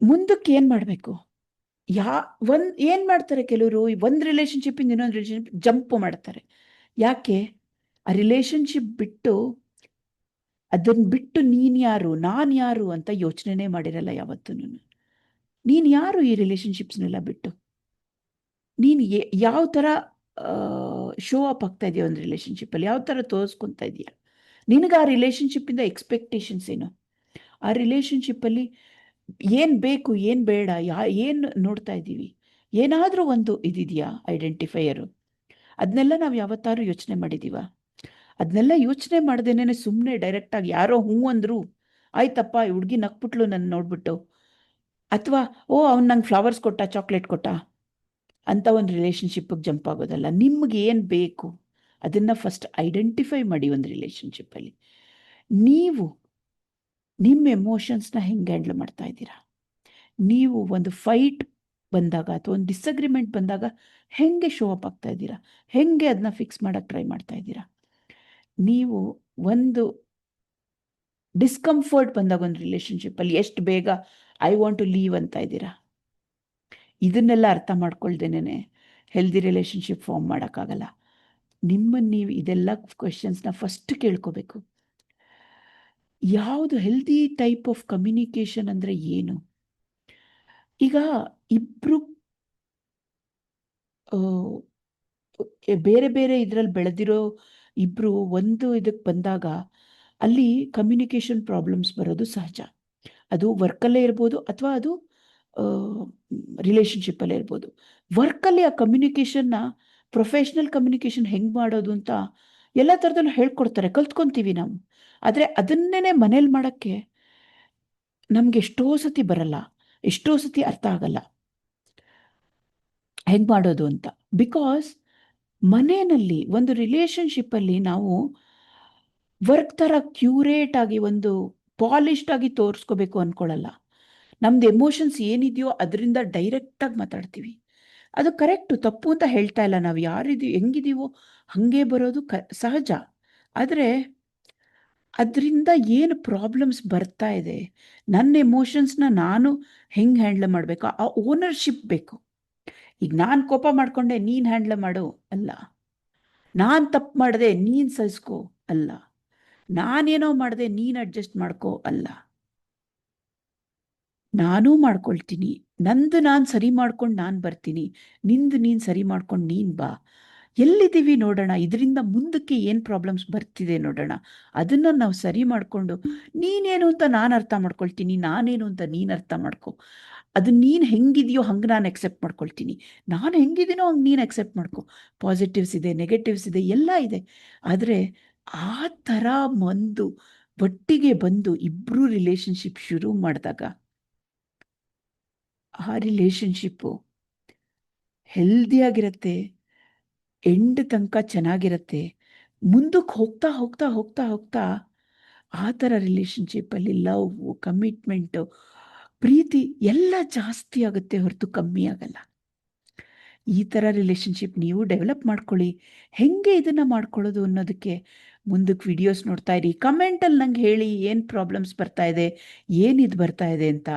ಮುಂದಕ್ಕೆ ಏನು ಮಾಡಬೇಕು? ಏನು ಮಾಡ್ತಾರೆ ಕೆಲವರು, ಒಂದು ರಿಲೇಶನ್ಶಿಪ್ಪಿಂದ ಇನ್ನೊಂದು ರಿಲೇಶನ್ಶಿಪ್ ಜಂಪ್ ಮಾಡ್ತಾರೆ. ಯಾಕೆ? ಆ ರಿಲೇಶನ್ಶಿಪ್ ಬಿಟ್ಟು ಅದನ್ನು ಬಿಟ್ಟು ನೀನು ಯಾರು ನಾನು ಯಾರು ಅಂತ ಯೋಚನೆನೇ ಮಾಡಿರಲ್ಲ ಯಾವತ್ತೂ. ನೀನು ಯಾರು ಈ ರಿಲೇಶನ್ಶಿಪ್ಸ್ನೆಲ್ಲ ಬಿಟ್ಟು? ನೀನು ಯಾವ ಥರ ಶೋ ಅಪ್ ಆಗ್ತಾ ಇದೆಯಾ ಒಂದು ರಿಲೇಶನ್ಶಿಪ್ಪಲ್ಲಿ, ಯಾವ ಥರ ತೋರಿಸ್ಕೊತಾ ಇದೆಯಾ? ನಿನಗೆ ಆ ರಿಲೇಶನ್ಶಿಪ್ಪಿಂದ ಎಕ್ಸ್ಪೆಕ್ಟೇಷನ್ಸ್ ಏನು? ಆ ರಿಲೇಶನ್ಶಿಪ್ಪಲ್ಲಿ ಏನು ಬೇಕು ಏನು ಬೇಡ, ಏನು ನೋಡ್ತಾ ಇದ್ದೀವಿ? ಏನಾದರೂ ಒಂದು ಇದಿದೆಯಾ ಐಡೆಂಟಿಫೈಯರು? ಅದನ್ನೆಲ್ಲ ನಾವು ಯಾವತ್ತಾರು ಯೋಚನೆ ಮಾಡಿದ್ದೀವ? ಅದನ್ನೆಲ್ಲ ಯೋಚನೆ ಮಾಡ್ದೇನೆ ಸುಮ್ಮನೆ ಡೈರೆಕ್ಟಾಗಿ ಯಾರೋ ಹ್ಞೂ ಅಂದರು ಆಯ್ತಪ್ಪ ಈ ಹುಡುಗಿ ನಕ್ಬಿಟ್ಲು ನನ್ನ ನೋಡ್ಬಿಟ್ಟು, ಅಥವಾ ಅವ್ನು ನಂಗೆ ಫ್ಲವರ್ಸ್ ಕೊಟ್ಟ ಚಾಕ್ಲೇಟ್ ಕೊಟ್ಟ ಅಂತ ಒಂದು ರಿಲೇಶನ್ಶಿಪ್ಪಿಗೆ ಜಂಪ್ ಆಗೋದಲ್ಲ. ನಿಮ್ಗೆ ಏನು ಬೇಕು ಅದನ್ನು ಫಸ್ಟ್ ಐಡೆಂಟಿಫೈ ಮಾಡಿ. ಒಂದು ರಿಲೇಶನ್ಶಿಪ್ಪಲ್ಲಿ ನೀವು ನಿಮ್ಮ ಎಮೋಷನ್ಸ್ನ ಹೆಂಗೆ ಹ್ಯಾಂಡಲ್ ಮಾಡ್ತಾ ಇದ್ದೀರಾ? ನೀವು ಒಂದು ಫೈಟ್ ಬಂದಾಗ ಅಥವಾ ಒಂದು ಡಿಸಗ್ರಿಮೆಂಟ್ ಬಂದಾಗ ಹೆಂಗೆ ಶೋ ಅಪ್ ಆಗ್ತಾ ಇದ್ದೀರಾ? ಹೆಂಗೆ ಅದನ್ನ ಫಿಕ್ಸ್ ಮಾಡೋಕ್ಕೆ ಟ್ರೈ ಮಾಡ್ತಾ ಇದ್ದೀರಾ? ನೀವು ಒಂದು ಡಿಸ್ಕಂಫರ್ಟ್ ಬಂದಾಗ ಒಂದು ರಿಲೇಶನ್ಶಿಪ್ಪಲ್ಲಿ ಎಷ್ಟು ಬೇಗ ಐ ವಾಂಟ್ ಟು ಲೀವ್ ಅಂತ ಇದ್ದೀರಾ? ಇದನ್ನೆಲ್ಲ ಅರ್ಥ ಮಾಡ್ಕೊಳ್ದೇನೆ ಹೆಲ್ದಿ ರಿಲೇಶನ್ಶಿಪ್ ಫಾರ್ಮ್ ಮಾಡೋಕ್ಕಾಗಲ್ಲ. ನಿಮ್ಮನ್ನು ನೀವು ಇದೆಲ್ಲ ಕ್ವೆಶನ್ಸ್ನ ಫಸ್ಟ್ ಕೇಳ್ಕೋಬೇಕು. ಯಾವುದು ಹೆಲ್ದಿ ಟೈಪ್ ಆಫ್ ಕಮ್ಯುನಿಕೇಷನ್ ಅಂದರೆ ಏನು? ಈಗ ಇಬ್ಬರು ಬೇರೆ ಬೇರೆ ಇದರಲ್ಲಿ ಬೆಳೆದಿರೋ ಇಬ್ಬರು ಒಂದು ಇದಕ್ಕೆ ಬಂದಾಗ ಅಲ್ಲಿ ಕಮ್ಯುನಿಕೇಷನ್ ಪ್ರಾಬ್ಲಮ್ಸ್ ಬರೋದು ಸಹಜ. ಅದು ವರ್ಕಲ್ಲೇ ಇರ್ಬೋದು ಅಥವಾ ಅದು ರಿಲೇಶನ್ಶಿಪ್ಪಲ್ಲೇ ಇರ್ಬೋದು. ವರ್ಕಲ್ಲಿ ಆ ಕಮ್ಯುನಿಕೇಷನ್ನ ಪ್ರೊಫೆಷ್ನಲ್ ಕಮ್ಯುನಿಕೇಷನ್ ಹೆಂಗೆ ಮಾಡೋದು ಅಂತ ಎಲ್ಲ ಥರದಲ್ಲೂ ಹೇಳ್ಕೊಡ್ತಾರೆ, ಕಲ್ತ್ಕೊತೀವಿ ನಾವು. ಆದರೆ ಅದನ್ನೇ ಮನೇಲಿ ಮಾಡೋಕ್ಕೆ ನಮ್ಗೆ ಎಷ್ಟೋ ಸತಿ ಬರಲ್ಲ, ಎಷ್ಟೋ ಸತಿ ಅರ್ಥ ಆಗಲ್ಲ ಹೆಂಗೆ ಮಾಡೋದು ಅಂತ. ಬಿಕಾಸ್ ಮನೆಯಲ್ಲಿ ಒಂದು ರಿಲೇಶನ್ಶಿಪ್ಪಲ್ಲಿ ನಾವು ವರ್ಕ್ ಥರ ಕ್ಯೂರೇಟ್ ಆಗಿ ಒಂದು ಪಾಲಿಶ್ಡ್ ಆಗಿ ತೋರಿಸ್ಕೋಬೇಕು ಅಂದ್ಕೊಳ್ಳಲ್ಲ. ನಮ್ದು ಎಮೋಷನ್ಸ್ ಏನಿದೆಯೋ ಅದರಿಂದ ಡೈರೆಕ್ಟಾಗಿ ಮಾತಾಡ್ತೀವಿ. ಅದು ಕರೆಕ್ಟು, ತಪ್ಪು ಅಂತ ಹೇಳ್ತಾ ಇಲ್ಲ. ನಾವು ಹೆಂಗಿದೀವೋ ಹಾಗೆ ಬರೋದು ಸಹಜ. ಆದರೆ ಅದರಿಂದ ಏನು ಪ್ರಾಬ್ಲಮ್ಸ್ ಬರ್ತಾ ಇದೆ, ನನ್ನ ಎಮೋಷನ್ಸ್ನ ನಾನು ಹೆಂಗೆ ಹ್ಯಾಂಡಲ್ ಮಾಡಬೇಕು, ಆ ಓನರ್ಶಿಪ್ ಬೇಕು. ಈಗ ನಾನು ಕೋಪ ಮಾಡಿಕೊಂಡೆ ನೀನು ಹ್ಯಾಂಡಲ್ ಮಾಡು ಅಲ್ಲ, ನಾನು ತಪ್ಪು ಮಾಡಿದೆ ನೀನು ಸಹಿಸ್ಕೋ ಅಲ್ಲ. ನಾನೇನೋ ಮಾಡಿದೆ ನೀನು ಅಡ್ಜಸ್ಟ್ ಮಾಡ್ಕೋ ಅಲ್ಲ. ನಾನೂ ಮಾಡ್ಕೊಳ್ತೀನಿ. ನಂದು ನಾನು ಸರಿ ಮಾಡ್ಕೊಂಡು ನಾನು ಬರ್ತೀನಿ. ನಿಂದು ನೀನು ಸರಿ ಮಾಡ್ಕೊಂಡು ನೀನು ಬಾ. ಎಲ್ಲಿದ್ದೀವಿ ನೋಡೋಣ, ಇದರಿಂದ ಮುಂದಕ್ಕೆ ಏನು ಪ್ರಾಬ್ಲಮ್ಸ್ ಬರ್ತಿದೆ ನೋಡೋಣ. ಅದನ್ನು ನಾವು ಸರಿ ಮಾಡಿಕೊಂಡು ನೀನೇನು ಅಂತ ನಾನು ಅರ್ಥ ಮಾಡ್ಕೊಳ್ತೀನಿ, ನಾನೇನು ಅಂತ ನೀನು ಅರ್ಥ ಮಾಡ್ಕೊ. ಅದು ನೀನು ಹೆಂಗಿದೆಯೋ ಹಂಗೆ ನಾನು ಎಕ್ಸೆಪ್ಟ್ ಮಾಡ್ಕೊಳ್ತೀನಿ, ನಾನು ಹೆಂಗಿದ್ದೀನೋ ಹಂಗೆ ನೀನು ಎಕ್ಸೆಪ್ಟ್ ಮಾಡ್ಕೊ. ಪಾಸಿಟಿವ್ಸ್ ಇದೆ, ನೆಗೆಟಿವ್ಸ್ ಇದೆ, ಎಲ್ಲ ಇದೆ. ಆದರೆ ಆ ಥರ ಒಂದು ಒಟ್ಟಿಗೆ ಬಂದು ಇಬ್ಬರು ರಿಲೇಷನ್ಶಿಪ್ ಶುರು ಮಾಡಿದಾಗ ಆ ರಿಲೇಷನ್ಶಿಪ್ಪು ಹೆಲ್ದಿಯಾಗಿರುತ್ತೆ, ಎಂಡ್ ತನಕ ಚೆನ್ನಾಗಿರುತ್ತೆ. ಮುಂದಕ್ಕೆ ಹೋಗ್ತಾ ಹೋಗ್ತಾ ಹೋಗ್ತಾ ಹೋಗ್ತಾ ಆ ಥರ ರಿಲೇಷನ್ಶಿಪ್ಪಲ್ಲಿ ಲವ್, ಕಮಿಟ್ಮೆಂಟು, ಪ್ರೀತಿ ಎಲ್ಲ ಜಾಸ್ತಿ ಆಗುತ್ತೆ ಹೊರತು ಕಮ್ಮಿ ಆಗಲ್ಲ. ಈ ಥರ ರಿಲೇಷನ್ಶಿಪ್ ನೀವು ಡೆವಲಪ್ ಮಾಡ್ಕೊಳ್ಳಿ. ಹೆಂಗೆ ಇದನ್ನು ಮಾಡ್ಕೊಳ್ಳೋದು ಅನ್ನೋದಕ್ಕೆ ಮುಂದಕ್ಕೆ ವಿಡಿಯೋಸ್ ನೋಡ್ತಾ ಇರಿ. ಕಮೆಂಟಲ್ಲಿ ನಂಗೆ ಹೇಳಿ ಏನು ಪ್ರಾಬ್ಲಮ್ಸ್ ಬರ್ತಾ ಇದೆ, ಏನಿದು ಬರ್ತಾ ಇದೆ ಅಂತ.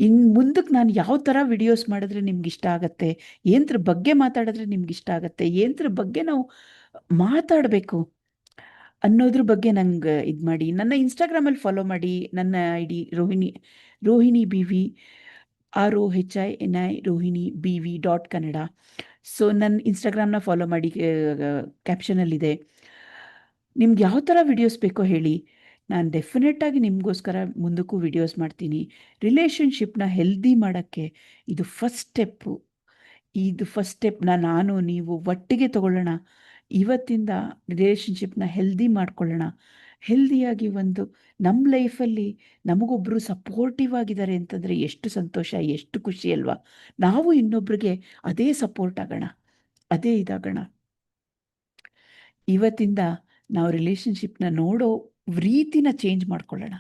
ಇನ್ನು ಮುಂದಕ್ಕೆ ನಾನು ಯಾವ ಥರ ವಿಡಿಯೋಸ್ ಮಾಡಿದ್ರೆ ನಿಮ್ಗೆ ಇಷ್ಟ ಆಗುತ್ತೆ, ಏನದ್ರ ಬಗ್ಗೆ ಮಾತಾಡಿದ್ರೆ ನಿಮ್ಗೆ ಇಷ್ಟ ಆಗುತ್ತೆ, ಏನದ್ರ ಬಗ್ಗೆ ನಾವು ಮಾತಾಡಬೇಕು ಅನ್ನೋದ್ರ ಬಗ್ಗೆ ನಂಗೆ ಇದು ಮಾಡಿ. ನನ್ನ ಇನ್ಸ್ಟಾಗ್ರಾಮಲ್ಲಿ ಫಾಲೋ ಮಾಡಿ. ನನ್ನ ID Rohini BV, ROHINI Rohini BV.ಕನ್ನಡ. ಸೊ ನನ್ನ ಇನ್ಸ್ಟಾಗ್ರಾಮ್ನ ಫಾಲೋ ಮಾಡಿ, ಕ್ಯಾಪ್ಷನಲ್ಲಿದೆ. ನಿಮ್ಗೆ ಯಾವ ಥರ ವಿಡಿಯೋಸ್ ಬೇಕೋ ಹೇಳಿ, ನಾನು ಡೆಫಿನೆಟ್ಟಾಗಿ ನಿಮಗೋಸ್ಕರ ಮುಂದಕ್ಕೂ ವಿಡಿಯೋಸ್ ಮಾಡ್ತೀನಿ. ರಿಲೇಷನ್ಶಿಪ್ನ ಹೆಲ್ದಿ ಮಾಡೋಕ್ಕೆ ಇದು ಫಸ್ಟ್ ಸ್ಟೆಪ್ಪು. ಇದು ಫಸ್ಟ್ ಸ್ಟೆಪ್ನ ನಾನು ನೀವು ಒಟ್ಟಿಗೆ ತಗೊಳ್ಳೋಣ. ಇವತ್ತಿಂದ ರಿಲೇಷನ್ಶಿಪ್ನ ಹೆಲ್ದಿ ಮಾಡ್ಕೊಳ್ಳೋಣ. ಹೆಲ್ದಿಯಾಗಿ ಒಂದು ನಮ್ಮ ಲೈಫಲ್ಲಿ ನಮಗೊಬ್ಬರು ಸಪೋರ್ಟಿವ್ ಆಗಿದ್ದಾರೆ ಅಂತಂದರೆ ಎಷ್ಟು ಸಂತೋಷ, ಎಷ್ಟು ಖುಷಿ ಅಲ್ವಾ. ನಾವು ಇನ್ನೊಬ್ರಿಗೆ ಅದೇ ಸಪೋರ್ಟ್ ಆಗೋಣ, ಅದೇ ಇದಾಗೋಣ. ಇವತ್ತಿಂದ ನಾವು ರಿಲೇಷನ್ಶಿಪ್ನ ನೋಡೋ ರೀತಿನ ಚೇಂಜ್ ಮಾಡ್ಕೊಳ್ಳೋಣ.